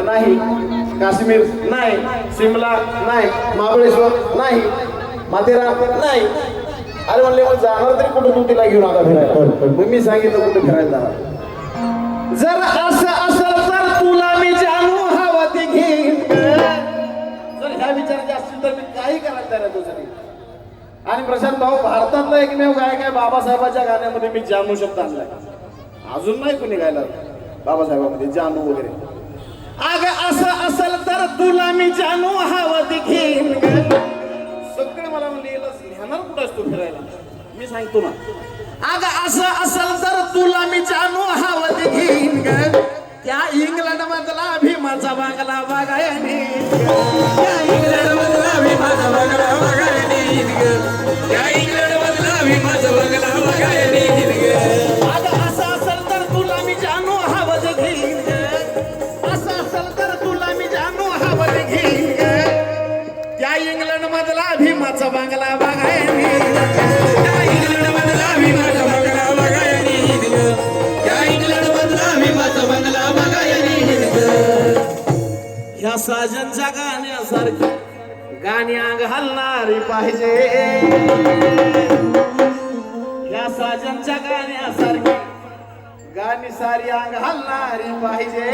नाही, काश्मीर नाही, शिमला नाही, महाबळेश्वर नाही, माथेरान नाही. अरे म्हणले मग जाणार तरी कुठं तू तिला घेऊन आता फिरायला? मग मी सांगितलं कुठं फिरायला जाणार. जर असं असेल तर तुला मी जानू हवा ते घेईन. जर ह्या विचाराचे असतील तर मी काही करायला तयार आहे तुझ्यासाठी. आणि प्रशांत भाऊ, भारतातला एकमेव गायक आहे बाबासाहेबांच्या गाण्यामध्ये मी जानू शब्द आणलाय. अजून नाही कोणी गायला बाबासाहेबांमध्ये जानू वगैरे. अग असं असेल तर तुला मी जानू हवा ते घेईन. सगळे मला म्हणले ध्यानार कुठं असतो फिरायला? मी सांगतो ना. अग असं असेल तर तुला मी जानू हवा ते घेईन. त्या इंग्लंड मधला भीमाचा बांगला बघाय नेईन. त्या इंग्लंड मधला भीमाचा बांगला बघाय नेईन. त्या इंग्लंड मधला भीमाचा बांगला बघाय नेईन. अग असं असेल तर तुला मी जानू हवा ते घेईन. असं असेल तर तुला मी जानू हवा ते घेईन. त्या इंग्लंड मधला भीमाचा बांगला बघाय नेईन. त्या इंग्लंड मधला भीमाचा बांगला बघाय नेईन. त्या इंग्लंड मधला भीमाचा बांगला बघाय नेईन. ह्या साजनच्या गाण्यासारखी गाणी अंग हलणारी पाहिजे. ह्या साजनच्या गाण्यासारखी गाणी सारी अंग हलणारी पाहिजे.